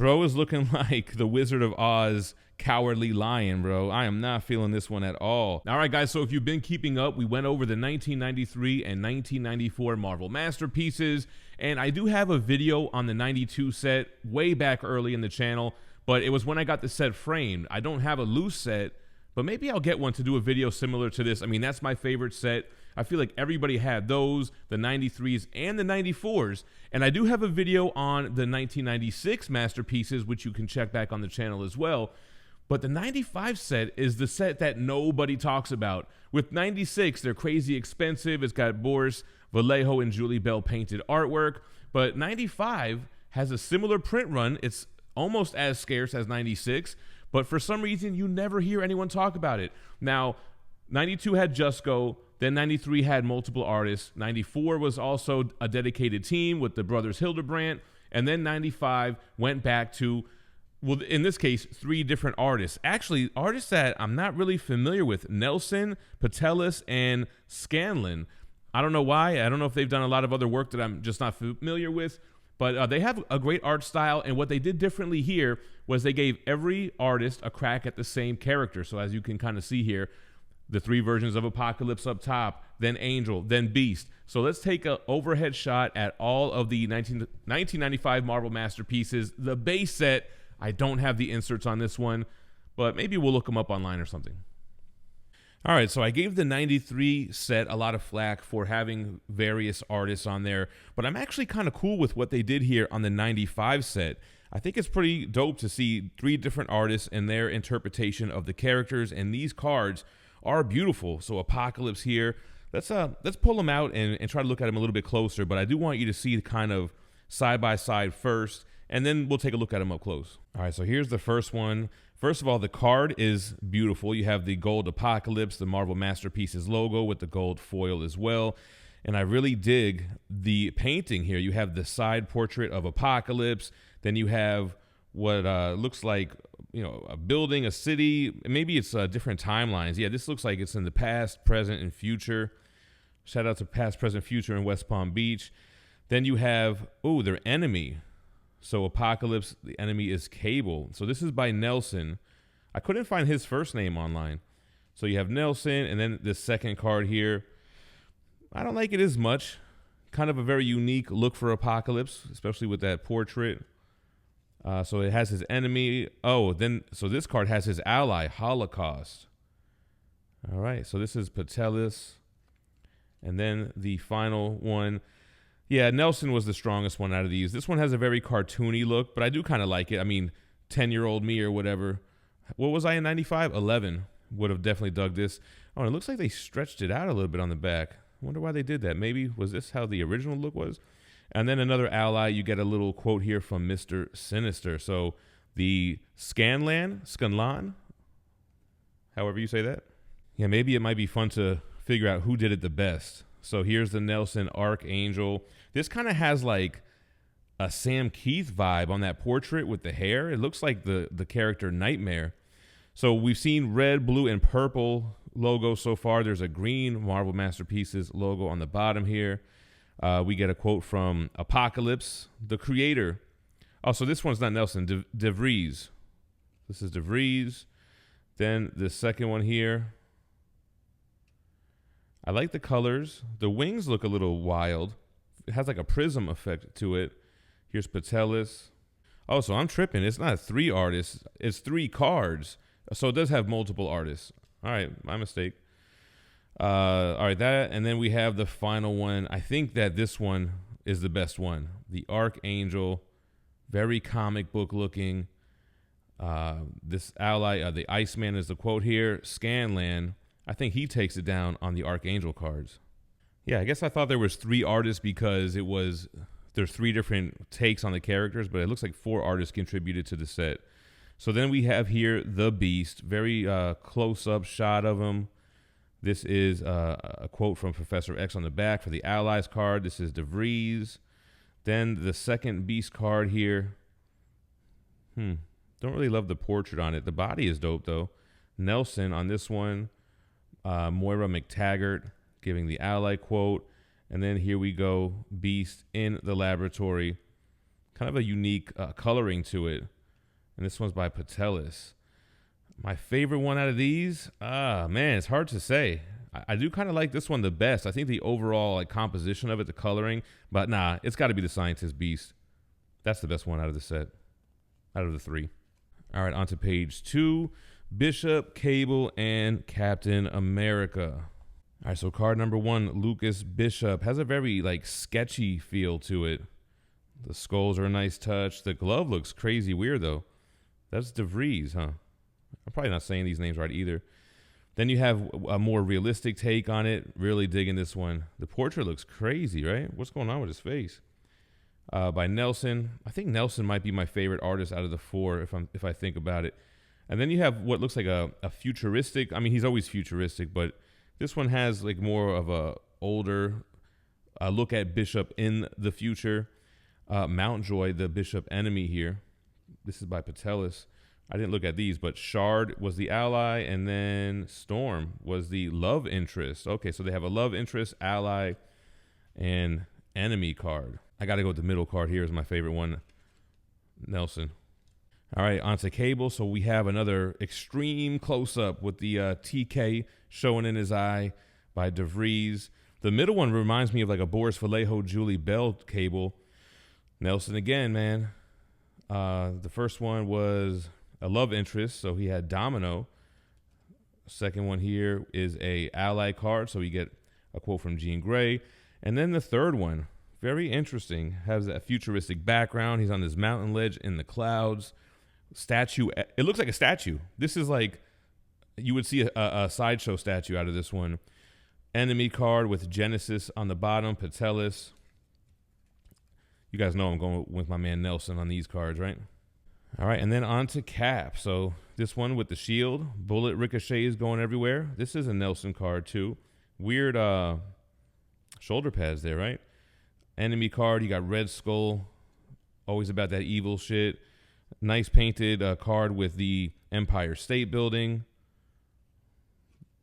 Bro is looking like the Wizard of Oz Cowardly Lion, bro. I am not feeling this one at all. All right, guys, so if you've been keeping up, we went over the 1993 and 1994 Marvel Masterpieces, and I do have a video on the 92 set way back early in the channel, but it was when I got the set framed. I don't have a loose set, but maybe I'll get one to do a video similar to this. I mean, that's my favorite set. I feel like everybody had those, the 93s and the 94s. And I do have a video on the 1996 Masterpieces, which you can check back on the channel as well. But the 95 set is the set that nobody talks about. With 96, they're crazy expensive. It's got Boris Vallejo and Julie Bell painted artwork. But 95 has a similar print run. It's almost as scarce as 96. But for some reason, you never hear anyone talk about it. Now, 92 had Just Go. Then 93 had multiple artists. 94 was also a dedicated team with the brothers Hildebrandt. And then 95 went back to, well, in this case, 3 different artists. Actually, artists that I'm not really familiar with: Nelson, Patelis, and Scanlon. I don't know why. I don't know if they've done a lot of other work that I'm just not familiar with. But they have a great art style. And what they did differently here was they gave every artist a crack at the same character. So as you can kind of see here, the 3 versions of Apocalypse up top, then Angel, then Beast. So let's take an overhead shot at all of the 1995 Marvel Masterpieces. The base set, I don't have the inserts on this one, but maybe we'll look them up online or something. All right, so I gave the 93 set a lot of flack for having various artists on there, but I'm actually kind of cool with what they did here on the 95 set. I think it's pretty dope to see 3 different artists and their interpretation of the characters, and these cards are beautiful. So Apocalypse here, let's pull them out and try to look at them a little bit closer, but I do want you to see kind of side by side first, and then we'll take a look at them up close. All right, so here's the first one. First of all, the card is beautiful. You have the gold Apocalypse, the Marvel Masterpieces logo with the gold foil as well, and I really dig the painting here. You have the side portrait of Apocalypse, then you have what looks like, you know, a building, a city. Maybe it's different timelines. Yeah, this looks like it's in the past, present, and future. Shout out to past, present, future in West Palm Beach. Then you have, oh, their enemy. So Apocalypse, the enemy is Cable. So this is by Nelson. I couldn't find his first name online. So you have Nelson, and then the second card here. I don't like it as much. Kind of a very unique look for Apocalypse, especially with that portrait. So it has his enemy. Oh, then, so this card has his ally, Holocaust. All right, so this is Patelis. And then the final one. Yeah, Nelson was the strongest one out of these. This one has a very cartoony look, but I do kind of like it. I mean, 10-year-old me or whatever. What was I in 95? 11. Would have definitely dug this. Oh, and it looks like they stretched it out a little bit on the back. I wonder why they did that. Maybe, was this how the original look was? And then another ally, you get a little quote here from Mr. Sinister. So the Scanlan, however you say that. Yeah, maybe it might be fun to figure out who did it the best. So here's the Nelson Archangel. This kind of has like a Sam Keith vibe on that portrait with the hair. It looks like the character Nightmare. So we've seen red, blue, and purple logo so far. There's a green Marvel Masterpieces logo on the bottom here. We get a quote from Apocalypse, the creator. Oh, so this one's not Nelson, De Vries. This is De Vries. Then the second one here. I like the colors. The wings look a little wild. It has like a prism effect to it. Here's Patelis. Oh, so I'm tripping. It's not 3 artists. It's 3 cards. So it does have multiple artists. All right, my mistake. All right, that, and then we have the final one. I think that this one is the best one. The Archangel, very comic book looking. This ally, the Iceman is the quote here. Scanlan, I think he takes it down on the Archangel cards. Yeah, I guess I thought there was 3 artists because there's 3 different takes on the characters, but it looks like 4 artists contributed to the set. So then we have here the Beast, very close-up shot of him. This is a quote from Professor X on the back for the Allies card. This is De Vries. Then the second Beast card here. Don't really love the portrait on it. The body is dope, though. Nelson on this one. Moira McTaggart giving the Ally quote. And then here we go. Beast in the laboratory. Kind of a unique coloring to it. And this one's by Patelis. My favorite one out of these, man, it's hard to say. I do kind of like this one the best. I think the overall like composition of it, the coloring, but nah, it's got to be the Scientist Beast. That's the best one out of the set, out of the three. All right, on to page 2. Bishop, Cable, and Captain America. All right, so card number 1, Lucas Bishop, has a very like sketchy feel to it. The skulls are a nice touch. The glove looks crazy weird though. That's DeVries, huh? I'm probably not saying these names right either. Then you have a more realistic take on it. Really digging this one. The portrait looks crazy, right? What's going on with his face? By Nelson. I think Nelson might be my favorite artist out of the 4 if I think about it. And then you have what looks like a futuristic. I mean, he's always futuristic, but this one has like more of a older look at Bishop in the future. Mountjoy, the Bishop enemy here. This is by Patelis. I didn't look at these, but Shard was the ally, and then Storm was the love interest. Okay, so they have a love interest, ally, and enemy card. I got to go with the middle card here is my favorite one, Nelson. All right, on to Cable. So we have another extreme close-up with the TK showing in his eye by DeVries. The middle one reminds me of like a Boris Vallejo, Julie Bell Cable. Nelson again, man. The first one was a love interest, so he had Domino. Second one here is a ally card, so we get a quote from Jean Grey. And then the third one, very interesting, has a futuristic background. He's on this mountain ledge in the clouds. Statue, it looks like a statue. This is like, you would see a sideshow statue out of this one. Enemy card with Genesis on the bottom, Patelis. You guys know I'm going with my man Nelson on these cards, right? All right, and then on to Cap. So this one with the shield, bullet ricochets going everywhere. This is a Nelson card too. Weird shoulder pads there, right? Enemy card, you got Red Skull, always about that evil shit. Nice painted card with the Empire State Building.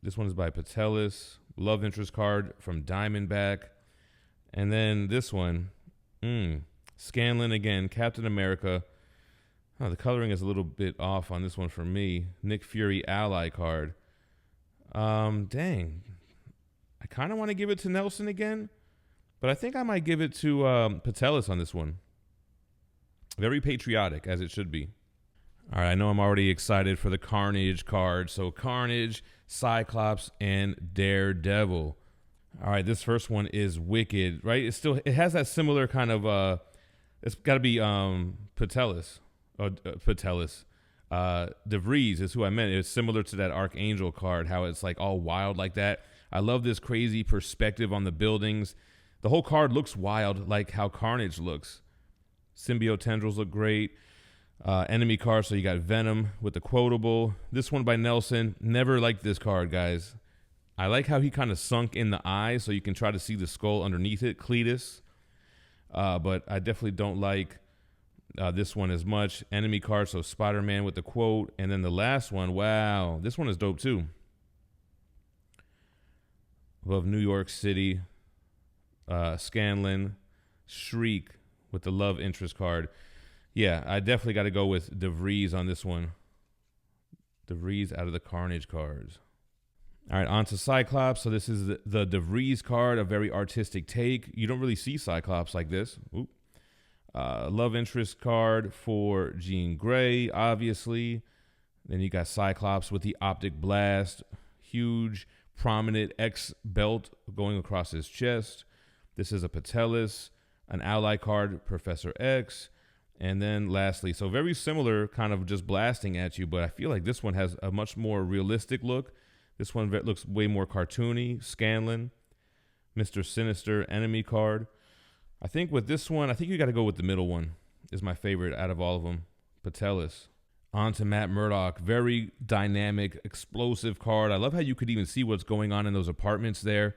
This one is by Patelis. Love interest card from Diamondback. And then this one, Scanlan again, Captain America. Oh, the coloring is a little bit off on this one for me. Nick Fury ally card. Dang. I kind of want to give it to Nelson again, but I think I might give it to Patelis on this one. Very patriotic, as it should be. All right, I know I'm already excited for the Carnage card. So Carnage, Cyclops, and Daredevil. All right, this first one is wicked, right? It has that similar kind of, it's got to be Patelis. Patelis. DeVries is who I meant. It's similar to that Archangel card, how it's like all wild like that. I love this crazy perspective on the buildings. The whole card looks wild, like how Carnage looks. Symbiote tendrils look great. Enemy card, so you got Venom with the quotable. This one by Nelson. Never liked this card, guys. I like how he kind of sunk in the eye, so you can try to see the skull underneath it, Cletus. But I definitely don't like this one as much. Enemy card, so Spider-Man with the quote. And then the last one, wow, this one is dope too. Above New York City, Scanlan, Shriek with the love interest card. Yeah, I definitely got to go with DeVries on this one. DeVries out of the Carnage cards. All right, on to Cyclops. So this is the DeVries card, a very artistic take. You don't really see Cyclops like this. Oop. Love interest card for Jean Grey, obviously. Then you got Cyclops with the optic blast. Huge, prominent X belt going across his chest. This is a Patelis, an ally card, Professor X. And then lastly, so very similar, kind of just blasting at you, but I feel like this one has a much more realistic look. This one looks way more cartoony. Scanlan, Mr. Sinister, enemy card. I think with this one, I think you got to go with the middle one. Is my favorite out of all of them. Patelis. On to Matt Murdock. Very dynamic, explosive card. I love how you could even see what's going on in those apartments there.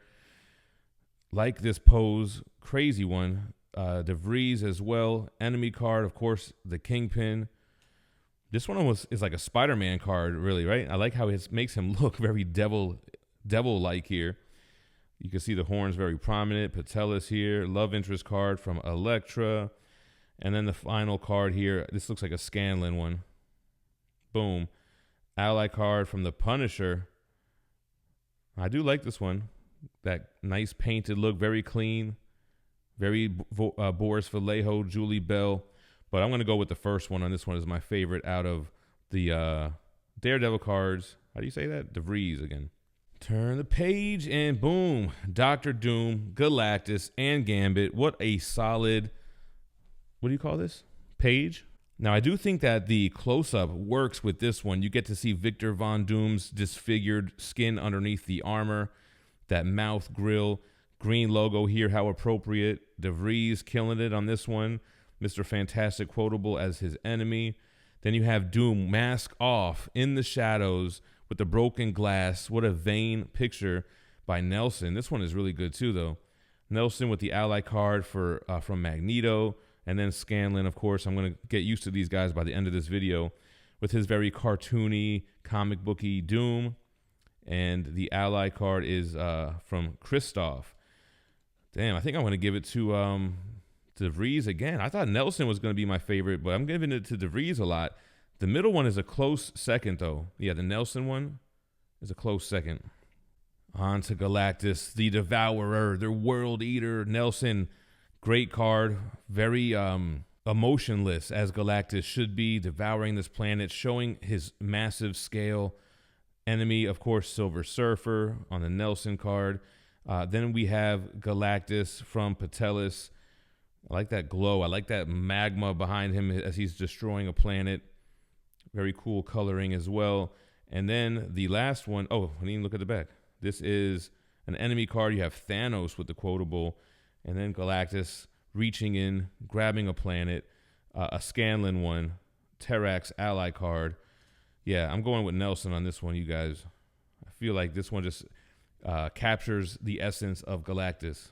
Like this pose. Crazy one. DeVries as well. Enemy card, of course, the Kingpin. This one is like a Spider-Man card, really, right? I like how it makes him look very devil-like here. You can see the horns very prominent. Patelis here. Love interest card from Elektra. And then the final card here, this looks like a Scanlan one. Boom. Ally card from the Punisher. I do like this one. That nice painted look, very clean. Very Boris Vallejo, Julie Bell. But I'm going to go with the first one on this one is my favorite out of the Daredevil cards. How do you say that? DeVries again. Turn the page and boom. Dr. Doom, Galactus, and Gambit. What a solid, what do you call this? Page? Now, I do think that the close-up works with this one. You get to see Victor Von Doom's disfigured skin underneath the armor. That mouth, grill, green logo here, how appropriate. DeVries killing it on this one. Mr. Fantastic quotable as his enemy. Then you have Doom mask off in the shadows with the broken glass. What a vain picture by Nelson. This one is really good too, though. Nelson with the ally card for from Magneto. And then Scanlan, of course. I'm going to get used to these guys by the end of this video with his very cartoony, comic booky Doom. And the ally card is from Kristoff. Damn, I think I'm going to give it to DeVries again. I thought Nelson was going to be my favorite, but I'm giving it to DeVries a lot. The middle one is a close second, though. Yeah, the Nelson one is a close second. On to Galactus, the Devourer, the World Eater. Nelson, great card. Very emotionless, as Galactus should be, devouring this planet, showing his massive scale. Enemy, of course, Silver Surfer on the Nelson card. Then we have Galactus from Patelis. I like that glow. I like that magma behind him as he's destroying a planet. Very cool coloring as well. And then the last one, oh, I didn't even look at the back. This is an enemy card. You have Thanos with the quotable. And then Galactus reaching in, grabbing a planet. A Scanlan one. Terrax ally card. Yeah, I'm going with Nelson on this one, you guys. I feel like this one just captures the essence of Galactus.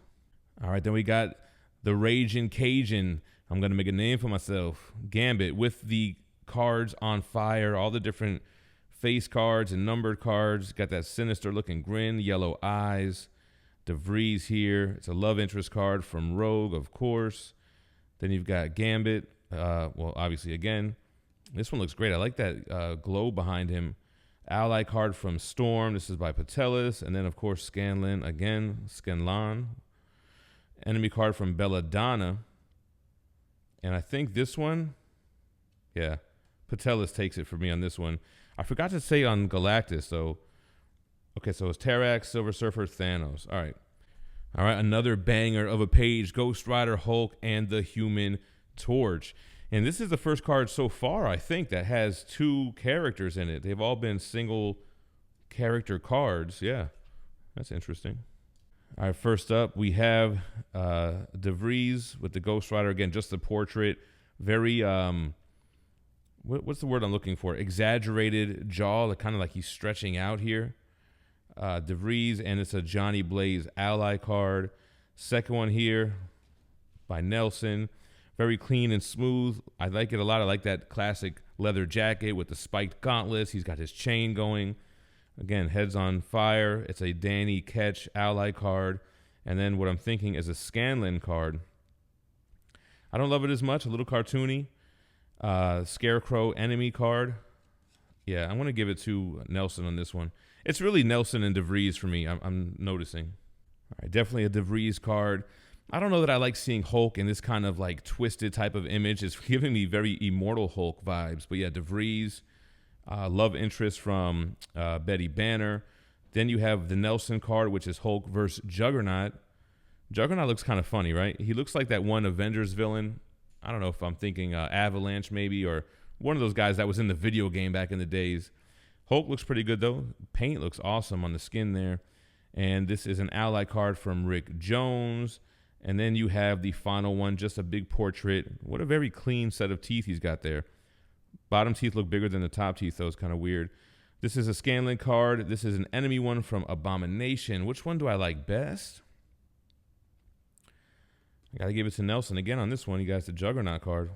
All right, then we got the Raging Cajun. I'm going to make a name for myself. Gambit with the cards on fire, all the different face cards and numbered cards. Got that sinister looking grin, yellow eyes. DeVries here. It's a love interest card from Rogue, of course. Then you've got Gambit. Well, obviously, again. This one looks great. I like that glow behind him. Ally card from Storm. This is by Patelis. And then, of course, Scanlan again. Scanlan. Enemy card from Belladonna. And I think this one, yeah, Patelis takes it for me on this one. I forgot to say on Galactus, though. Okay, so it's Terrax, Silver Surfer, Thanos. All right. All right, another banger of a page. Ghost Rider, Hulk, and the Human Torch. And this is the first card so far, I think, that has two characters in it. They've all been single character cards. Yeah, that's interesting. All right, first up, we have DeVries with the Ghost Rider. Again, just the portrait. Very, what's the word I'm looking for? Exaggerated jaw, kind of like he's stretching out here. DeVries, and it's a Johnny Blaze ally card. Second one here by Nelson. Very clean and smooth. I like it a lot. I like that classic leather jacket with the spiked gauntlets. He's got his chain going. Again, heads on fire. It's a Danny Ketch ally card. And then what I'm thinking is a Scanlan card. I don't love it as much. A little cartoony. Scarecrow enemy card. Yeah, I'm going to give it to Nelson on this one. It's really Nelson and DeVries for me, I'm noticing. All right, definitely a DeVries card. I don't know that I like seeing Hulk in this kind of like twisted type of image. It's giving me very Immortal Hulk vibes. But yeah, DeVries, love interest from Betty Banner. Then you have the Nelson card, which is Hulk versus Juggernaut. Juggernaut looks kind of funny, right? He looks like that one Avengers villain. I don't know if I'm thinking Avalanche maybe, or one of those guys that was in the video game back in the days. Hulk looks pretty good, though. Paint looks awesome on the skin there. And this is an ally card from Rick Jones. And then you have the final one, just a big portrait. What a very clean set of teeth he's got there. Bottom teeth look bigger than the top teeth, though. It's kind of weird. This is a Scanlan card. This is an enemy one from Abomination. Which one do I like best? I got to give it to Nelson. Again, on this one, you guys, the Juggernaut card.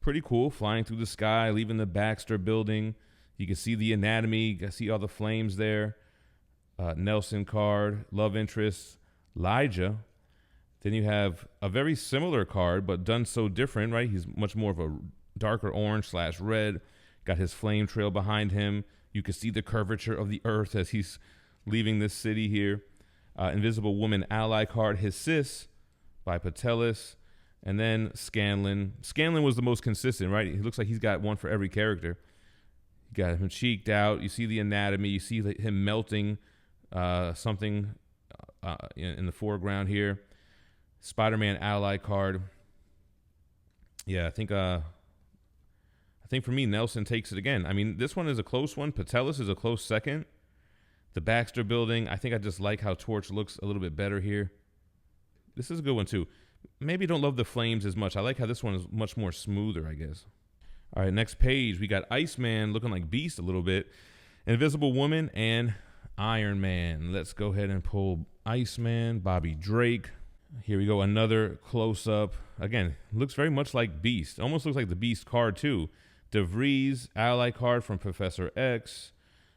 Pretty cool. Flying through the sky, leaving the Baxter building. You can see the anatomy. You can see all the flames there. Nelson card. Love interest. Elijah. Then you have a very similar card, but done so different, right? He's much more of a darker orange / red. Got his flame trail behind him. You can see the curvature of the earth as he's leaving this city here. Invisible Woman ally card, his sis by Patelis. And then Scanlan. Scanlan was the most consistent, right? He looks like he's got one for every character. You got him cheeked out. You see the anatomy. You see him melting something in the foreground here. Spider-Man ally card. Yeah, I think for me, Nelson takes it again. I mean, this one is a close one. Patelis is a close second. The Baxter building, I think I just like how Torch looks a little bit better here. This is a good one, too. Maybe don't love the flames as much. I like how this one is much more smoother, I guess. All right, next page. We got Iceman looking like Beast a little bit. Invisible Woman and Iron Man. Let's go ahead and pull Iceman, Bobby Drake. Here we go, another close-up. Again, looks very much like Beast. Almost looks like the Beast card, too. DeVries, ally card from Professor X.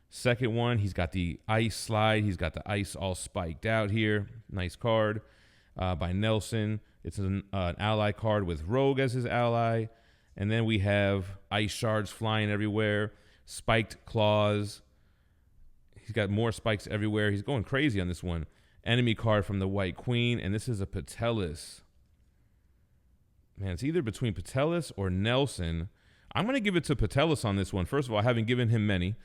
Second one, he's got the ice slide. He's got the ice all spiked out here. Nice card by Nelson. It's an ally card with Rogue as his ally. And then we have ice shards flying everywhere. Spiked claws. He's got more spikes everywhere. He's going crazy on this one. Enemy card from the White Queen. And this is a Patelis. Man, it's either between Patelis or Nelson. I'm going to give it to Patelis on this one. First of all, I haven't given him many.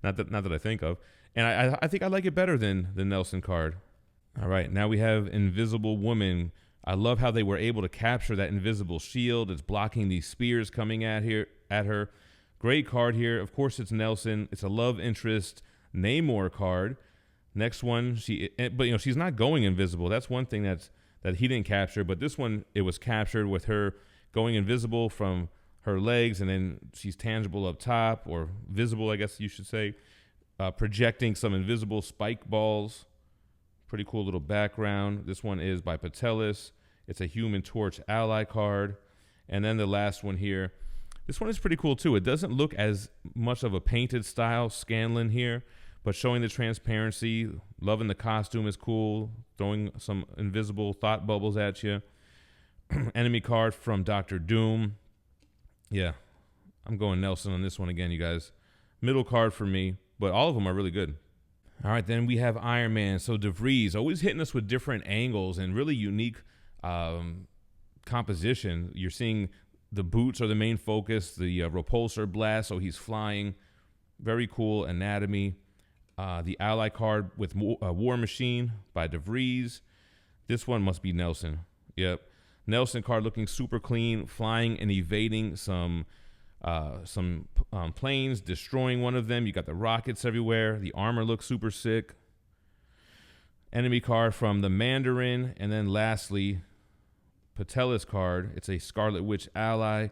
not that I think of. And I think I like it better than the Nelson card. All right, now we have Invisible Woman. I love how they were able to capture that invisible shield. It's blocking these spears coming at her. Great card here. Of course, it's Nelson. It's a love interest Namor card. Next one, but she's not going invisible. That's one thing that he didn't capture. But this one, it was captured with her going invisible from her legs, and then she's tangible up top, or visible, I guess you should say, projecting some invisible spike balls. Pretty cool little background. This one is by Patelis. It's a Human Torch ally card. And then the last one here. This one is pretty cool too. It doesn't look as much of a painted style Scanlan here, but showing the transparency. Loving the costume is cool. Throwing some invisible thought bubbles at you. Enemy card from Dr. Doom. Yeah, I'm going Nelson on this one again, you guys. Middle card for me, but all of them are really good. All right, then we have Iron Man. So DeVries, always hitting us with different angles and really unique composition. You're seeing the boots are the main focus, the repulsor blast, so he's flying. Very cool anatomy. The ally card with War Machine by DeVries. This one must be Nelson. Yep. Nelson card looking super clean, flying and evading some planes, destroying one of them. You got the rockets everywhere. The armor looks super sick. Enemy card from the Mandarin. And then lastly, Patelis card. It's a Scarlet Witch ally.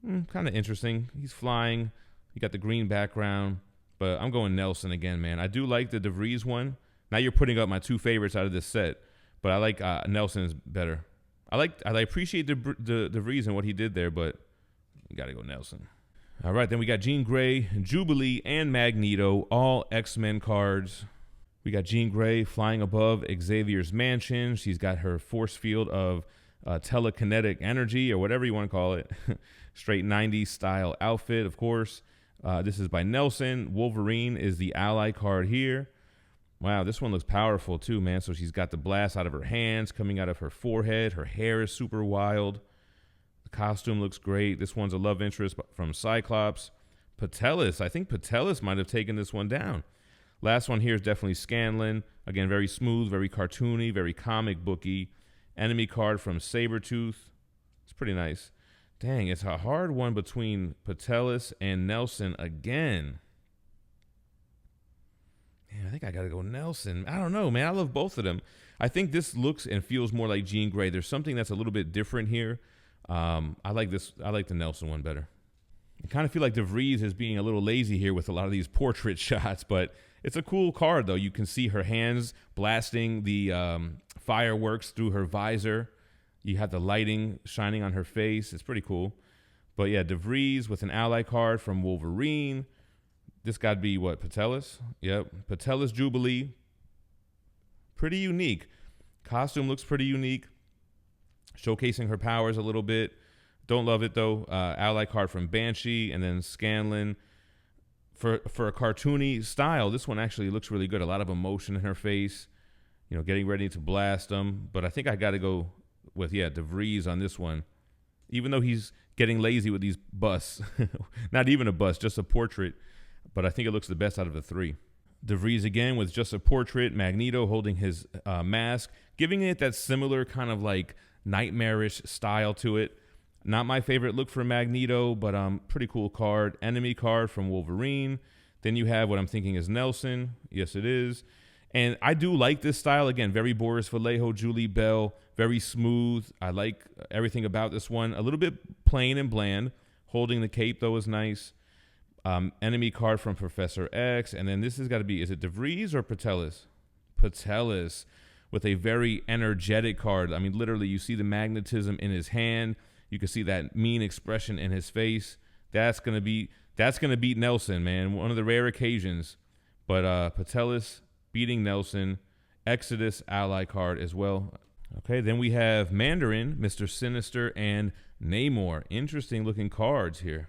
Kind of interesting. He's flying. You got the green background. But I'm going Nelson again, man. I do like the DeVries one. Now you're putting up my two favorites out of this set. But I like Nelson's better. I appreciate the DeVries and what he did there, but you got to go Nelson. All right, then we got Jean Grey, Jubilee, and Magneto, all X-Men cards. We got Jean Grey flying above Xavier's mansion. She's got her force field of telekinetic energy, or whatever you want to call it. Straight 90s style outfit, of course. This is by Nelson. Wolverine is the ally card here. Wow, this one looks powerful too, man. So she's got the blast out of her hands, coming out of her forehead. Her hair is super wild. The costume looks great. This one's a love interest from Cyclops. Patelis, I think Patelis might have taken this one down. Last one here is definitely Scanlan. Again, very smooth, very cartoony, very comic booky. Enemy card from Sabretooth. It's pretty nice. Dang, it's a hard one between Patelis and Nelson again. Man, I think I got to go Nelson. I don't know, man. I love both of them. I think this looks and feels more like Jean Grey. There's something that's a little bit different here. I like this. I like the Nelson one better. I kind of feel like DeVries is being a little lazy here with a lot of these portrait shots, but it's a cool card, though. You can see her hands blasting the fireworks through her visor. You have the lighting shining on her face. It's pretty cool. But yeah, DeVries with an ally card from Wolverine. This got to be what, Patelis? Yep, Patelis Jubilee. Pretty unique. Costume looks pretty unique, showcasing her powers a little bit. Don't love it though. Ally card from Banshee, and then Scanlan. For a cartoony style, this one actually looks really good. A lot of emotion in her face, you know, getting ready to blast them. But I think I got to go with, yeah, DeVries on this one. Even though he's getting lazy with these busts. Not even a bust, just a portrait. But I think it looks the best out of the three. DeVries again with just a portrait. Magneto holding his mask, giving it that similar kind of like nightmarish style to it. Not my favorite look for Magneto, but pretty cool card. Enemy card from Wolverine. Then you have what I'm thinking is Nelson. Yes, it is. And I do like this style. Again, very Boris Vallejo, Julie Bell. Very smooth. I like everything about this one. A little bit plain and bland. Holding the cape, though, is nice. Enemy card from Professor X. And then this has got to be, is it DeVries or Patelis? Patelis with a very energetic card. I mean, literally, you see the magnetism in his hand. You can see that mean expression in his face. That's gonna beat Nelson, man. One of the rare occasions. But Patelis beating Nelson. Exodus ally card as well. Okay, then we have Mandarin, Mr. Sinister, and Namor. Interesting looking cards here.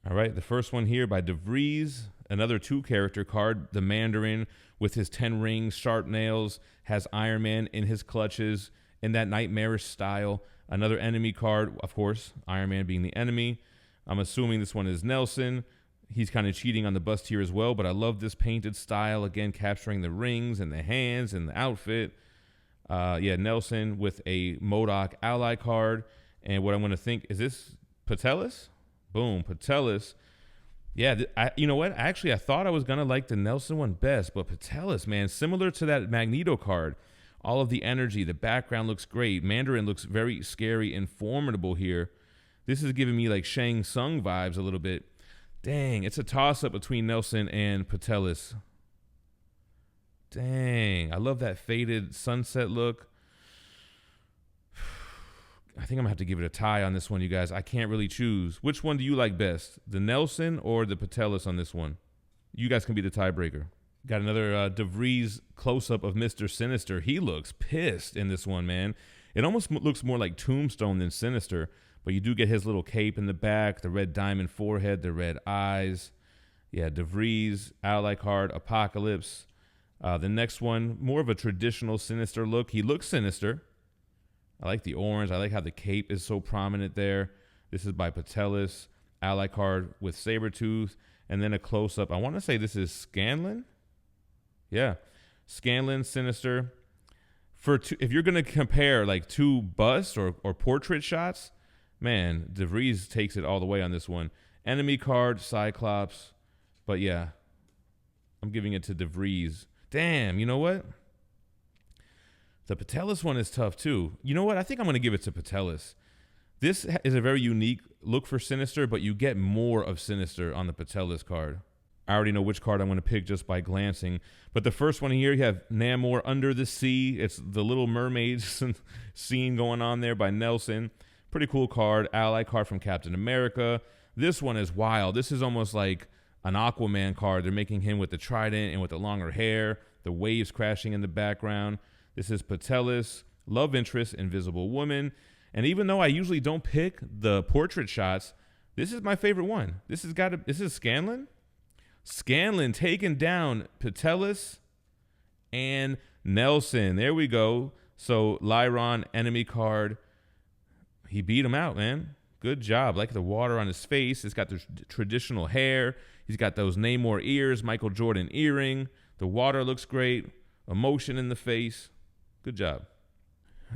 All right, the first one here by DeVries. Another 2-character card. The Mandarin with his 10 rings, sharp nails, has Iron Man in his clutches in that nightmarish style. Another enemy card, of course, Iron Man being the enemy. I'm assuming this one is Nelson. He's kind of cheating on the bust here as well, but I love this painted style. Again, capturing the rings and the hands and the outfit. Yeah, Nelson with a MODOK ally card. And what I'm going to think, is this Patelis? Boom, Patelis. Yeah, you know what? Actually, I thought I was going to like the Nelson one best, but Patelis, man, similar to that Magneto card. All of the energy, the background looks great. Mandarin looks very scary and formidable here. This is giving me like Shang Tsung vibes a little bit. Dang, it's a toss-up between Nelson and Patelis. Dang, I love that faded sunset look. I think I'm going to have to give it a tie on this one, you guys. I can't really choose. Which one do you like best? The Nelson or the Patelis on this one? You guys can be the tiebreaker. Got another DeVries close-up of Mr. Sinister. He looks pissed in this one, man. It almost looks more like Tombstone than Sinister, but you do get his little cape in the back, the red diamond forehead, the red eyes. Yeah, DeVries, ally card, Apocalypse. The next one, more of a traditional Sinister look. He looks sinister. I like the orange. I like how the cape is so prominent there. This is by Patelis, ally card with Sabretooth, and then a close-up. I want to say this is Scanlan. Yeah, Scanlan, Sinister. If you're going to compare like 2 busts or portrait shots, man, DeVries takes it all the way on this one. Enemy card, Cyclops. But yeah, I'm giving it to DeVries. Damn, you know what? The Patelis one is tough too. You know what? I think I'm going to give it to Patelis. This is a very unique look for Sinister, but you get more of Sinister on the Patelis card. I already know which card I'm going to pick just by glancing. But the first one here, you have Namor Under the Sea. It's the Little Mermaids scene going on there by Nelson. Pretty cool card. Ally card from Captain America. This one is wild. This is almost like an Aquaman card. They're making him with the trident and with the longer hair. The waves crashing in the background. This is Patelis. Love interest, Invisible Woman. And even though I usually don't pick the portrait shots, this is my favorite one. This is Scanlan. Scanlan taking down Patelis and Nelson. There we go. So Lyron, enemy card. He beat him out, man. Good job. Like the water on his face. It's got the traditional hair. He's got those Namor ears, Michael Jordan earring. The water looks great. Emotion in the face. Good job.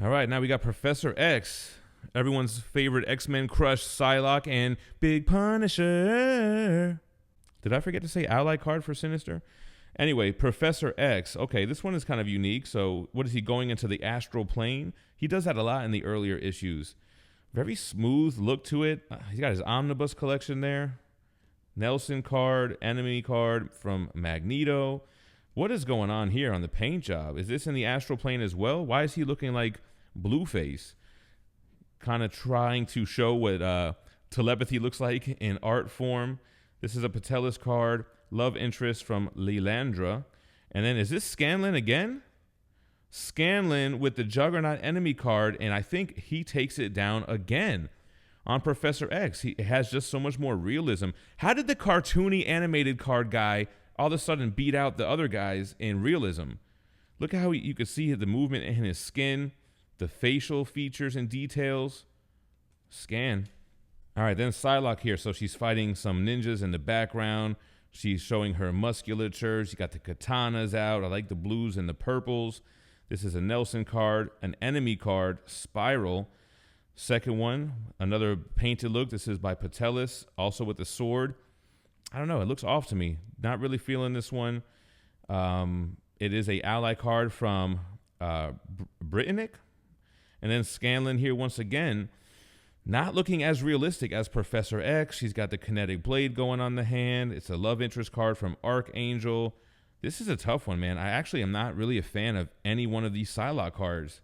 All right, now we got Professor X. Everyone's favorite X-Men crush, Psylocke, and Big Punisher. Did I forget to say ally card for Sinister? Anyway, Professor X. Okay, this one is kind of unique. So what is he going into the astral plane? He does that a lot in the earlier issues. Very smooth look to it. He's got his omnibus collection there. Nelson card, enemy card from Magneto. What is going on here on the paint job? Is this in the astral plane as well? Why is he looking like Blueface? Kind of trying to show what telepathy looks like in art form. This is a Patelis card. Love interest from Lilandra. And then is this Scanlan again? Scanlan with the Juggernaut enemy card, and I think he takes it down again on Professor X. He has just so much more realism. How did the cartoony animated card guy all of a sudden beat out the other guys in realism? Look at how you could see the movement in his skin, the facial features and details. Scan. All right, then Psylocke here. So she's fighting some ninjas in the background. She's showing her musculature. She got the katanas out. I like the blues and the purples. This is a Nelson card, an enemy card, Spiral. Second one, another painted look. This is by Patelis, also with the sword. I don't know. It looks off to me. Not really feeling this one. It is a ally card from Britannic. And then Scanlan here once again, not looking as realistic as Professor X. She's got the kinetic blade going on the hand. It's a love interest card from Archangel. This is a tough one, man. I actually am not really a fan of any one of these Psylocke cards.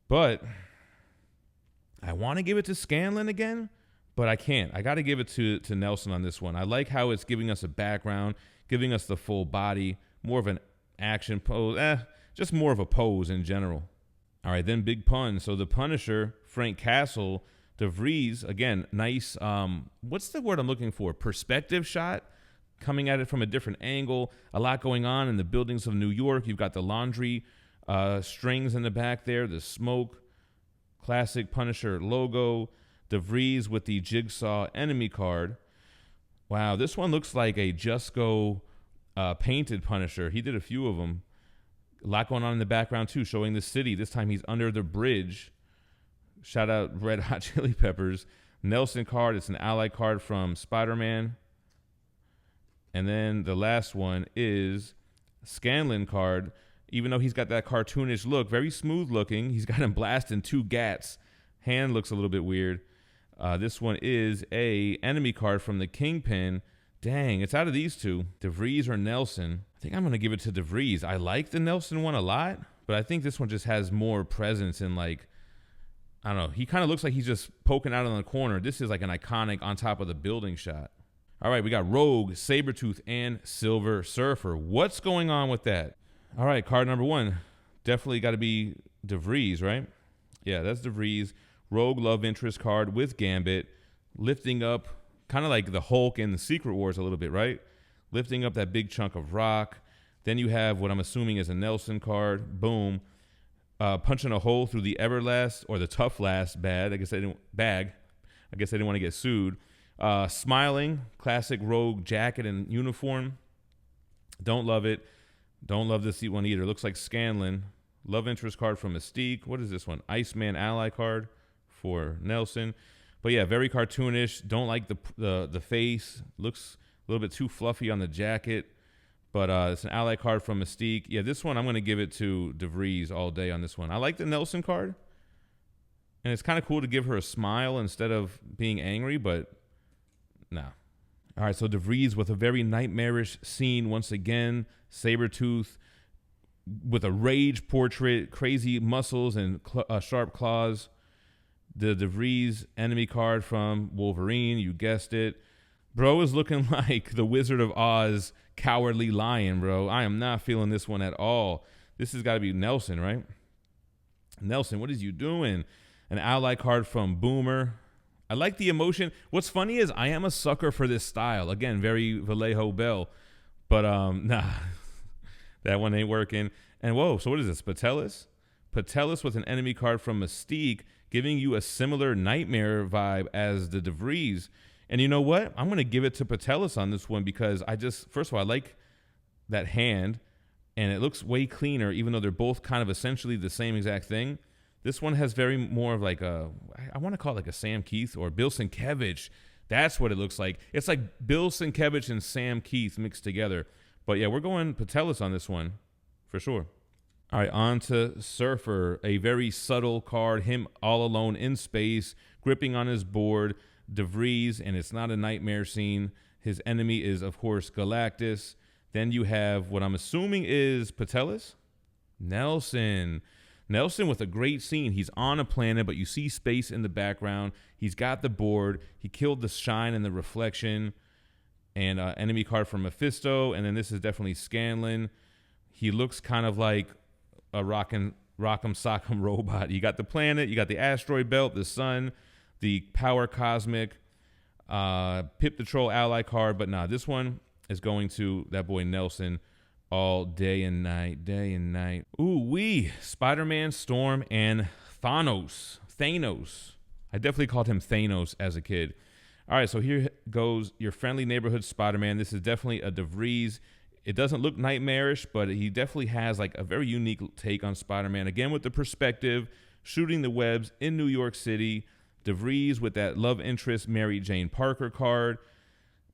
But I want to give it to Scanlan again, but I can't. I got to give it to Nelson on this one. I like how it's giving us a background, giving us the full body, more of an action pose, just more of a pose in general. All right, then big pun. So the Punisher, Frank Castle, DeVries, again, nice, what's the word I'm looking for? Perspective shot, coming at it from a different angle. A lot going on in the buildings of New York. You've got the laundry strings in the back there, the smoke, classic Punisher logo, DeVries with the Jigsaw enemy card. Wow, this one looks like a Just Go painted Punisher. He did a few of them. A lot going on in the background too, showing the city. This time he's under the bridge. Shout out Red Hot Chili Peppers. Nelson card, it's an ally card from SpiderMan. And then the last one is Scanlan card. Even though he's got that cartoonish look, very smooth looking. He's got him blasting 2 gats. Hand looks a little bit weird. This one is a enemy card from the Kingpin. Dang, it's out of these two, DeVries or Nelson. I think I'm going to give it to DeVries. I like the Nelson one a lot, but I think this one just has more presence in, like, I don't know. He kind of looks like he's just poking out on the corner. This is like an iconic on top of the building shot. All right, we got Rogue, Sabretooth, and Silver Surfer. What's going on with that? All right, card number 1. Definitely got to be DeVries, right? Yeah, that's DeVries. Rogue love interest card with Gambit, lifting up, kind of like the Hulk in the Secret Wars a little bit, right? Lifting up that big chunk of rock. Then you have what I'm assuming is a Nelson card. Boom. Punching a hole through the Everlast or the Tough Last bag. I guess they didn't want to get sued. Smiling, classic Rogue jacket and uniform. Don't love it. Don't love this one either. Looks like Scanlan. Love interest card from Mystique. What is this one? Iceman ally card for Nelson. But yeah, very cartoonish. Don't like the face. Looks a little bit too fluffy on the jacket. But it's an ally card from Mystique. Yeah, this one I'm going to give it to DeVries all day on this one. I like the Nelson card. And it's kind of cool to give her a smile instead of being angry, but nah. All right, so DeVries with a very nightmarish scene once again. Sabretooth with a rage portrait, crazy muscles and sharp claws. The DeVries enemy card from Wolverine, you guessed it. Bro is looking like the Wizard of Oz cowardly lion, bro. I am not feeling this one at all. This has got to be Nelson, right? Nelson, what is you doing? An ally card from Boomer. I like the emotion. What's funny is I am a sucker for this style. Again, very Vallejo Bell. But nah, that one ain't working. And whoa, so what is this? Patelis? Patelis with an enemy card from Mystique, giving you a similar nightmare vibe as the DeVries. And you know what? I'm going to give it to Patelis on this one because first of all, I like that hand and it looks way cleaner, even though they're both kind of essentially the same exact thing. This one has very more of like I want to call it like a Sam Keith or Bill Sienkiewicz. That's what it looks like. It's like Bill Sienkiewicz and Sam Keith mixed together. But yeah, we're going Patelis on this one for sure. All right, on to Surfer, a very subtle card, him all alone in space, gripping on his board, DeVries, and it's not a nightmare scene. His enemy is, of course, Galactus. Then you have what I'm assuming is Patelis? Nelson. Nelson with a great scene. He's on a planet, but you see space in the background. He's got the board. He killed the shine and the reflection. And enemy card from Mephisto. And then this is definitely Scanlan. He looks kind of like a Rock'em Sock'em robot. You got the planet, you got the asteroid belt, the sun, the power cosmic, Pip the Troll ally card. But nah, this one is going to that boy Nelson all day and night, day and night. Ooh wee, Spider-Man, Storm, and Thanos. I definitely called him Thanos as a kid. All right, so here goes your friendly neighborhood Spider-Man. This is definitely a DeVries. It doesn't look nightmarish, but he definitely has like a very unique take on Spider-Man. Again, with the perspective, shooting the webs in New York City. DeVries with that love interest Mary Jane Parker card.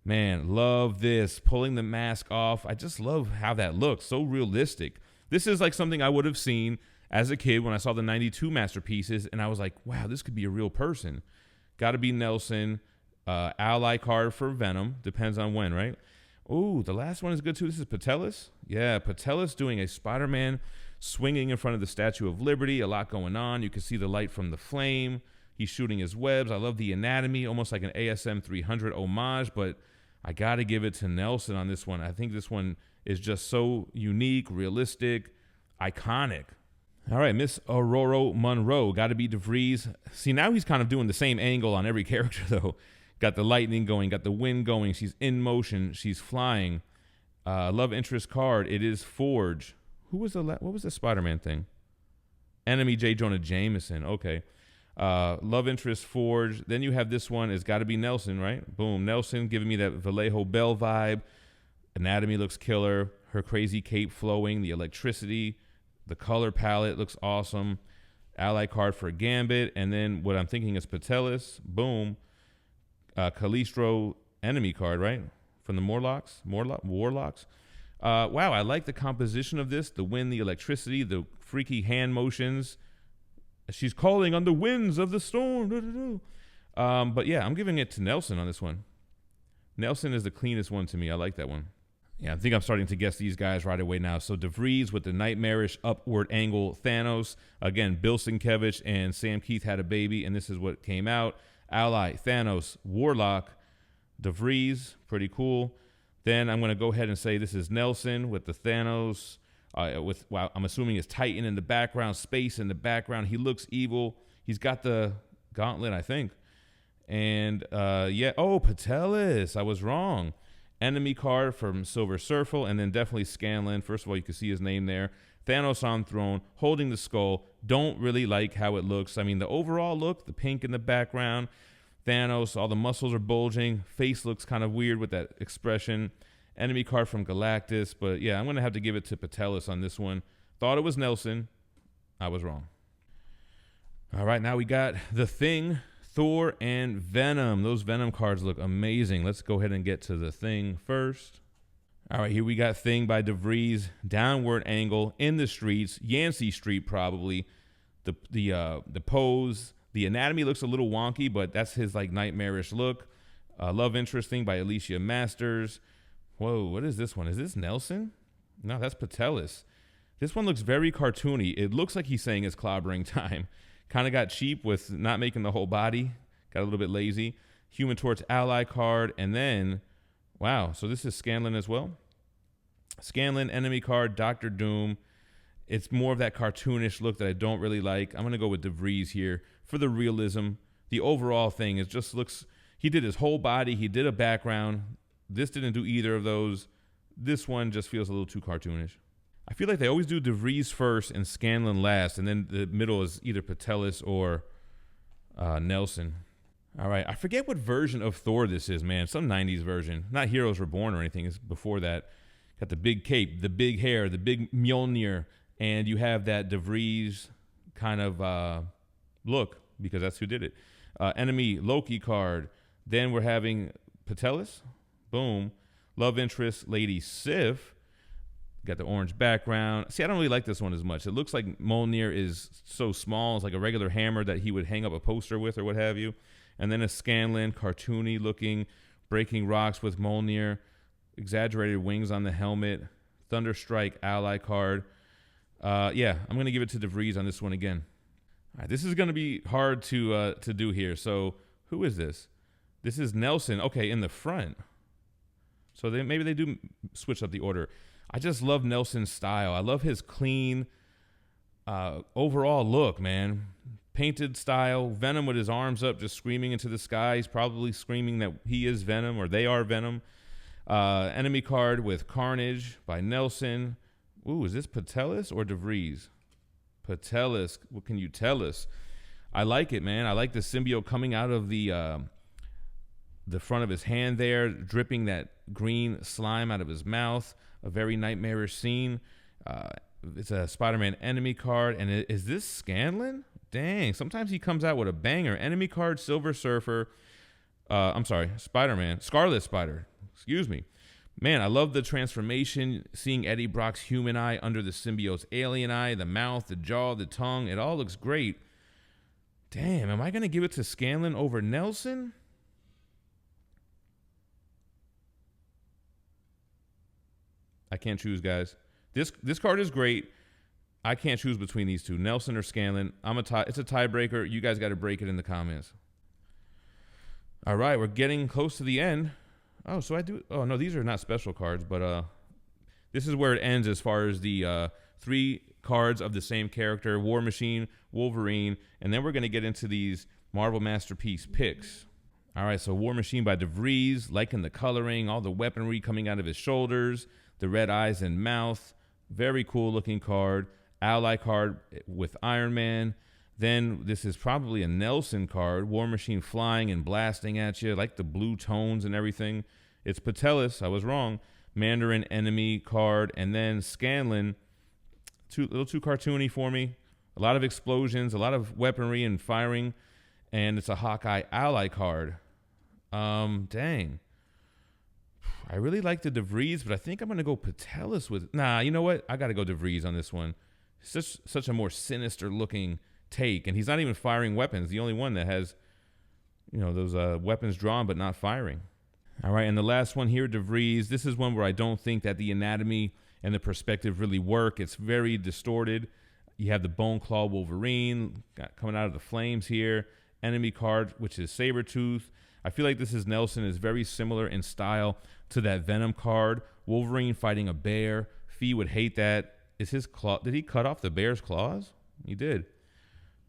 Man, love this. Pulling the mask off. I just love how that looks. So realistic. This is like something I would have seen as a kid when I saw the 92 masterpieces, and I was like, wow, this could be a real person. Got to be Nelson. Ally card for Venom. Depends on when, right? Ooh, the last one is good too. This is Patelis. Yeah, Patelis doing a Spider-Man swinging in front of the Statue of Liberty. A lot going on. You can see the light from the flame. He's shooting his webs. I love the anatomy, almost like an ASM 300 homage, but I got to give it to Nelson on this one. I think this one is just so unique, realistic, iconic. All right, Miss Aurora Monroe, got to be DeVries. See, now he's kind of doing the same angle on every character, though. Got the lightning going, got the wind going. She's in motion. She's flying. Love interest card. It is Forge. What was the Spider-Man thing? Enemy J. Jonah Jameson. Okay. Love interest Forge. Then you have this one. It's got to be Nelson, right? Boom. Nelson giving me that Vallejo Bell vibe. Anatomy looks killer. Her crazy cape flowing. The electricity. The color palette looks awesome. Ally card for Gambit. And then what I'm thinking is Patelis. Boom. Calistro enemy card, right? From the Warlocks. Wow, I like the composition of this. The wind, the electricity, the freaky hand motions. She's calling on the winds of the storm. But yeah, I'm giving it to Nelson on this one. Nelson is the cleanest one to me. I like that one. Yeah, I think I'm starting to guess these guys right away now. So DeVries with the nightmarish upward angle Thanos. Again, Bill Sienkiewicz and Sam Keith had a baby, and this is what came out. Ally, Thanos, Warlock, DeVries, pretty cool. Then I'm going to go ahead and say this is Nelson with the Thanos. I'm assuming it's Titan in the background, space in the background. He looks evil. He's got the gauntlet, I think. And yeah, oh, Patelis. I was wrong. Enemy card from Silver Surfer, and then definitely Scanlan. First of all, you can see his name there. Thanos on throne, holding the skull. Don't really like how it looks. I mean, the overall look, the pink in the background, Thanos, all the muscles are bulging. Face looks kind of weird with that expression. Enemy card from Galactus. But yeah, I'm going to have to give it to Patelis on this one. Thought it was Nelson. I was wrong. All right, now we got The Thing, Thor, and Venom. Those Venom cards look amazing. Let's go ahead and get to The Thing first. All right, here we got Thing by DeVries. Downward angle in the streets. Yancey Street, probably. The pose. The anatomy looks a little wonky, but that's his like nightmarish look. Love Interest Thing by Alicia Masters. Whoa, what is this one? Is this Nelson? No, that's Patelis. This one looks very cartoony. It looks like he's saying it's clobbering time. Kind of got cheap with not making the whole body. Got a little bit lazy. Human Torch ally card. And then, wow, so this is Scanlan as well. Scanlan, enemy card, Doctor Doom. It's more of that cartoonish look that I don't really like. I'm going to go with DeVries here for the realism. The overall thing is just looks, he did his whole body. He did a background. This didn't do either of those. This one just feels a little too cartoonish. I feel like they always do DeVries first and Scanlan last, and then the middle is either Patelis or Nelson. All right, I forget what version of Thor this is, man. Some 90s version. Not Heroes Reborn or anything. It's before that. Got the big cape, the big hair, the big Mjolnir, and you have that DeVries kind of look, because that's who did it. Enemy Loki card. Then we're having Patelis. Boom. Love interest, Lady Sif. Got the orange background. See, I don't really like this one as much. It looks like Mjolnir is so small. It's like a regular hammer that he would hang up a poster with or what have you. And then a Scanlan, cartoony looking, breaking rocks with Mjolnir. Exaggerated wings on the helmet. Thunderstrike ally card. Yeah, I'm going to give it to DeVries on this one again. All right, this is going to be hard to do here. So who is this? This is Nelson. Okay, in the front. So maybe they do switch up the order. I just love Nelson's style. I love his clean, Overall look, man. Painted style, Venom with his arms up, just screaming into the sky. He's probably screaming that he is Venom or they are Venom. Enemy card with Carnage by Nelson. Ooh, is this Patelis or DeVries? Patelis. What can you tell us? I like it, man. I like the symbiote coming out of the front of his hand there, dripping that green slime out of his mouth. A very nightmarish scene. It's a Spider-Man enemy card. And is this Scanlan? Dang, sometimes he comes out with a banger. Enemy card, Silver Surfer. I'm sorry, Spider-Man. Scarlet Spider. Excuse me. Man, I love the transformation, seeing Eddie Brock's human eye under the symbiote's alien eye, the mouth, the jaw, the tongue. It all looks great. Damn, am I going to give it to Scanlan over Nelson? I can't choose, guys. This card is great. I can't choose between these two, Nelson or Scanlan. It's a tiebreaker. You guys got to break it in the comments. All right, we're getting close to the end. Oh, so I do. Oh no, these are not special cards, but this is where it ends as far as the 3 cards of the same character: War Machine, Wolverine, and then we're gonna get into these Marvel Masterpiece picks. All right, so War Machine by DeVries, liking the coloring, all the weaponry coming out of his shoulders, the red eyes and mouth. Very cool looking card. Ally card with Iron Man. Then this is probably a Nelson card. War Machine flying and blasting at you. Like the blue tones and everything. It's Patelis. I was wrong. Mandarin enemy card. And then Scanlan. A little too cartoony for me. A lot of explosions. A lot of weaponry and firing. And it's a Hawkeye ally card. Dang. I really like the DeVries, but I think I'm going to go Patelis with... Nah, you know what? I got to go DeVries on this one. It's such a more sinister looking take, and he's not even firing weapons. The only one that has, those weapons drawn but not firing. All right, and the last one here, DeVries. This is one where I don't think that the anatomy and the perspective really work. It's very distorted. You have the Bone Claw Wolverine coming out of the flames here. Enemy card, which is Sabretooth. I feel like this is Nelson is very similar in style to that Venom card. Wolverine fighting a bear. Fee would hate that. Is his claw? Did he cut off the bear's claws? He did.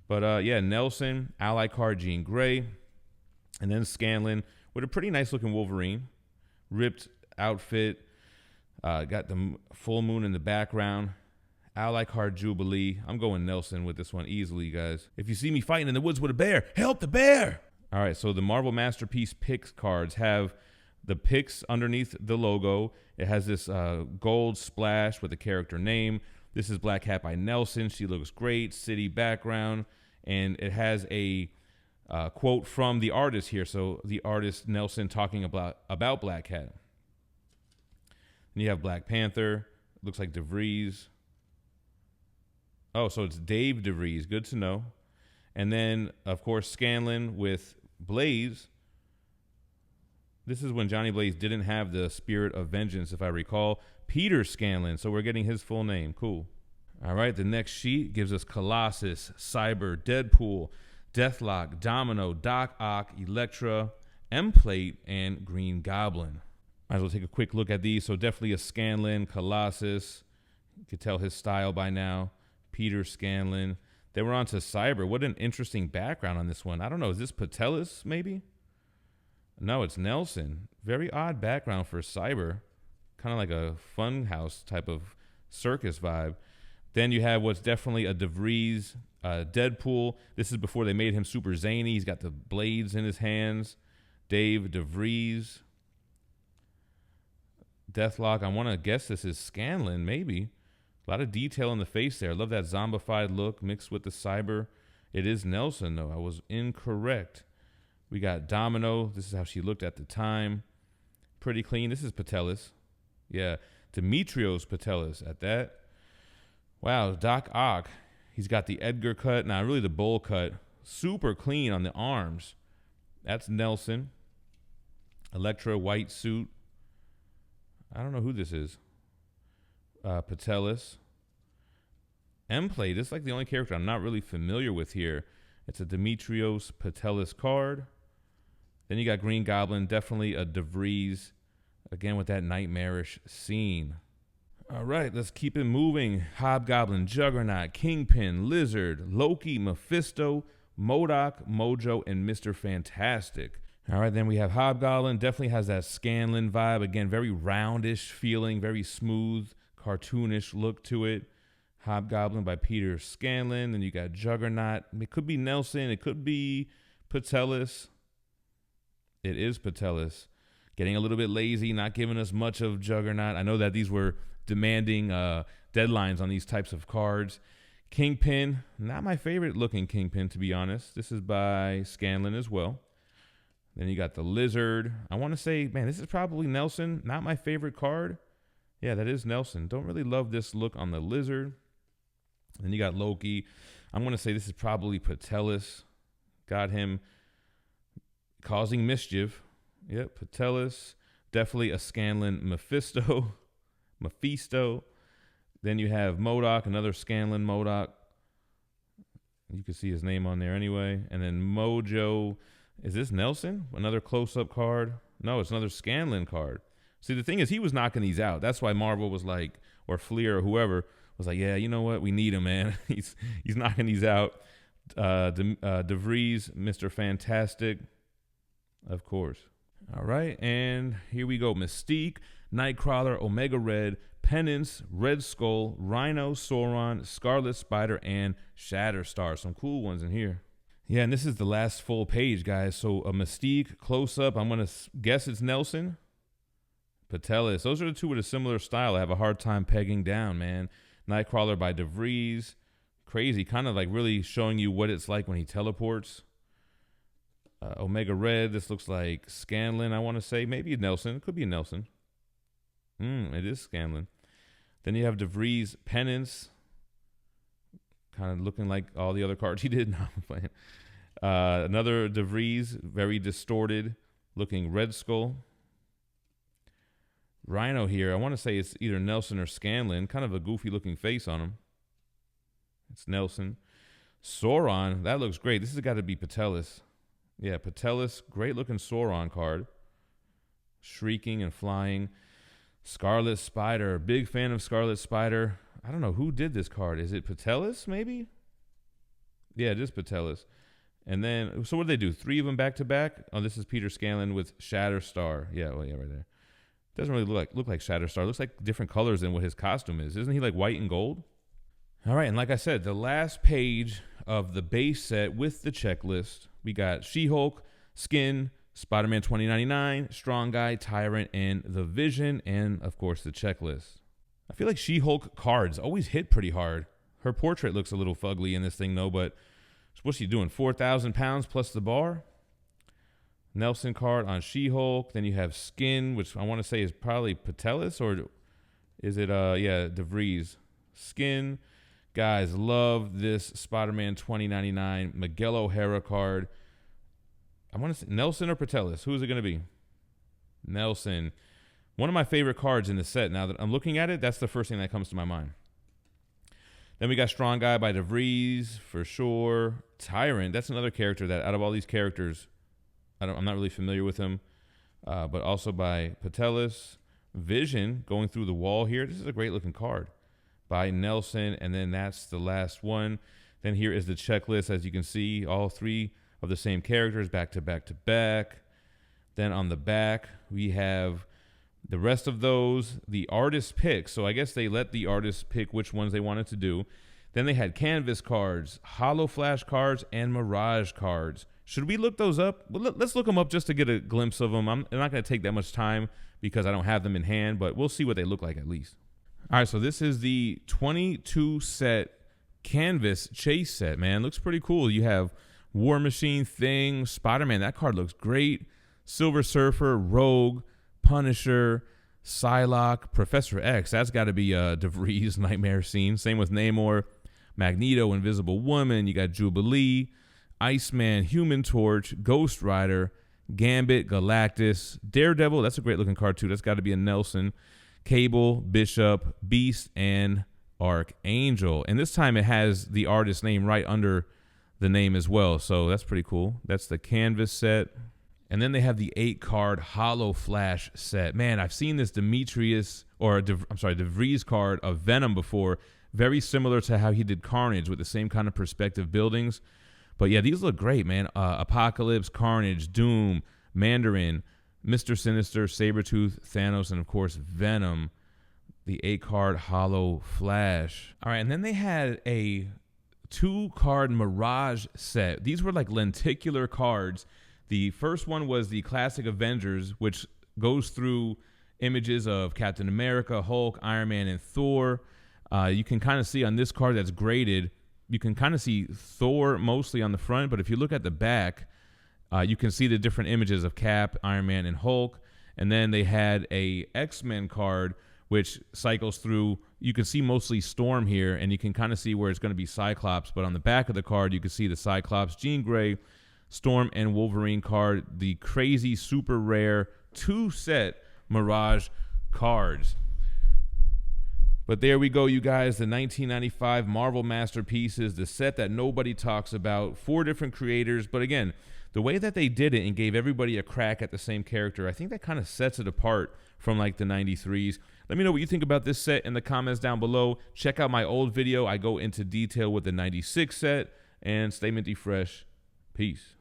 But yeah, Nelson, ally card Jean Grey, and then Scanlan with a pretty nice looking Wolverine, ripped outfit, got the full moon in the background. Ally card Jubilee. I'm going Nelson with this one easily, guys. If you see me fighting in the woods with a bear, help the bear. All right, so the Marvel Masterpiece picks cards have the picks underneath the logo. It has this gold splash with the character name. This is Black Hat by Nelson. She looks great. City background. And it has a quote from the artist here. So the artist Nelson talking about Black Hat. And you have Black Panther. Looks like DeVries. Oh, so it's Dave DeVries. Good to know. And then, of course, Scanlan with Blaze. This is when Johnny Blaze didn't have the spirit of vengeance, if I recall. Peter Scanlan. So we're getting his full name. Cool. All right, the next sheet gives us Colossus, Cyber, Deadpool, Deathlock, Domino, Doc Ock, Elektra, M-Plate, and Green Goblin. Might as well take a quick look at these. So definitely a Scanlan, Colossus. You could tell his style by now. Peter Scanlan. Then we're on to Cyber. What an interesting background on this one. I don't know. Is this Patelis, maybe? No, it's Nelson. Very odd background for Cyber. Kind of like a funhouse type of circus vibe. Then you have what's definitely a DeVries Deadpool. This is before they made him super zany. He's got the blades in his hands. Dave DeVries. Deathlock. I want to guess this is Scanlan, maybe. A lot of detail in the face there. I love that zombified look mixed with the Cyber. It is Nelson, though. I was incorrect. We got Domino. This is how she looked at the time. Pretty clean. This is Patelis. Yeah, Demetrios Patelis at that. Wow, Doc Ock. He's got the Edgar cut. Nah, really the bowl cut. Super clean on the arms. That's Nelson. Elektra, white suit. I don't know who this is. Patelis. M-Plate. This is like the only character I'm not really familiar with here. It's a Demetrios Patelis card. Then you got Green Goblin. Definitely a DeVries. Again with that nightmarish scene. All right, let's keep it moving. Hobgoblin, Juggernaut, Kingpin, Lizard, Loki, Mephisto, MODOK, Mojo, and Mr. Fantastic. All right, then we have Hobgoblin. Definitely has that Scanlan vibe. Again, very roundish feeling, very smooth, cartoonish look to it. Hobgoblin by Peter Scanlan. Then you got Juggernaut. It could be Nelson. It could be Patelis. It is Patelis. Getting a little bit lazy, not giving us much of Juggernaut. I know that these were demanding deadlines on these types of cards. Kingpin, not my favorite looking Kingpin, to be honest. This is by Scanlan as well. Then you got the Lizard. I want to say, man, this is probably Nelson. Not my favorite card. Yeah, that is Nelson. Don't really love this look on the Lizard. Then you got Loki. I'm going to say this is probably Patelis. Got him causing mischief. Yep, Patelis. Definitely a Scanlan Mephisto. Then you have MODOK, another Scanlan MODOK. You can see his name on there anyway. And then Mojo. Is this Nelson? Another close-up card? No, it's another Scanlan card. See, the thing is, he was knocking these out. That's why Marvel was like, or Fleer or whoever was like, yeah, you know what? We need him, man. He's knocking these out. DeVries, Mr. Fantastic, of course. All right, and here we go. Mystique, Nightcrawler, Omega Red, Penance, Red Skull, Rhino, Sauron, Scarlet Spider, and Shatterstar. Some cool ones in here. Yeah, and this is the last full page, guys. So a Mystique close-up. I'm going to guess it's Nelson. Patelis. Those are the two with a similar style I have a hard time pegging down, man. Nightcrawler by DeVries. Crazy. Kind of like really showing you what it's like when he teleports. Omega Red. This looks like Scanlan, I want to say. Maybe Nelson. It could be Nelson. It is Scanlan. Then you have DeVries Penance. Kind of looking like all the other cards he did. No, I'm playing. Another DeVries, very distorted looking Red Skull. Rhino here, I want to say it's either Nelson or Scanlan. Kind of a goofy looking face on him. It's Nelson. Sauron, that looks great. This has got to be Patelis. Yeah, Patelis, great looking Sauron card. Shrieking and flying. Scarlet Spider, big fan of Scarlet Spider. I don't know who did this card. Is it Patelis, maybe? Yeah, it is Patelis. And then, so what did they do? 3 of them back to back? Oh, this is Peter Scanlan with Shatterstar. Yeah, well, yeah, right there. Doesn't really look like Shatterstar. Looks like different colors than what his costume is. Isn't he like white and gold? All right, and like I said, the last page of the base set with the checklist, we got She-Hulk, Skin, Spider-Man 2099, Strong Guy, Tyrant, and the Vision, and of course the checklist. I feel like She-Hulk cards always hit pretty hard. Her portrait looks a little fugly in this thing though, but what's she doing? 4,000 pounds plus the bar? Nelson card on She-Hulk. Then you have Skin, which I want to say is probably Patelis, or is it, yeah, DeVries. Skin. Guys, love this Spider-Man 2099 Miguel O'Hara card. I want to say Nelson or Patelis. Who is it going to be? Nelson. One of my favorite cards in the set. Now that I'm looking at it, that's the first thing that comes to my mind. Then we got Strong Guy by DeVries, for sure. Tyrant, that's another character that out of all these characters, I'm not really familiar with him, but also by Patelis. Vision, going through the wall here. This is a great looking card by Nelson, and then that's the last one. Then here is the checklist. As you can see, all 3 of the same characters back to back to back. Then on the back, we have the rest of those, the artist pick. So I guess they let the artist pick which ones they wanted to do. Then they had canvas cards, hollow flash cards, and mirage cards. Should we look those up? Well, let's look them up just to get a glimpse of them. I'm not going to take that much time because I don't have them in hand, but we'll see what they look like at least. All right, so this is the 22 set canvas chase set, man. Looks pretty cool. You have War Machine, Thing, Spider-Man. That card looks great. Silver Surfer, Rogue, Punisher, Psylocke, Professor X. That's got to be DeVries' nightmare scene. Same with Namor, Magneto, Invisible Woman. You got Jubilee, Iceman, Human Torch, Ghost Rider, Gambit, Galactus, Daredevil. That's a great looking card too. That's got to be a Nelson. Cable, Bishop, Beast, and Archangel. And this time it has the artist name right under the name as well. So that's pretty cool. That's the canvas set. And then they have the 8-card Hollow Flash set. Man, I've seen this DeVries card of Venom before. Very similar to how he did Carnage with the same kind of perspective buildings. But yeah, these look great, man. Apocalypse, Carnage, Doom, Mandarin, Mr. Sinister, Sabretooth, Thanos, and of course Venom. The 8-card Hollow Flash. All right, and then they had a 2-card Mirage set. These were like lenticular cards. The first one was the Classic Avengers, which goes through images of Captain America, Hulk, Iron Man, and Thor. You can kind of see on this card that's graded, you can kind of see Thor mostly on the front, but if you look at the back, you can see the different images of Cap, Iron Man, and Hulk. And then they had a X-Men card, which cycles through. You can see mostly Storm here, and you can kind of see where it's going to be Cyclops. But on the back of the card, you can see the Cyclops, Jean Grey, Storm, and Wolverine card. The crazy, super rare 2-set Mirage cards. But there we go, you guys, the 1995 Marvel Masterpieces, the set that nobody talks about, 4 different creators. But again, the way that they did it and gave everybody a crack at the same character, I think that kind of sets it apart from like the 93s. Let me know what you think about this set in the comments down below. Check out my old video. I go into detail with the 96 set. And stay minty fresh. Peace.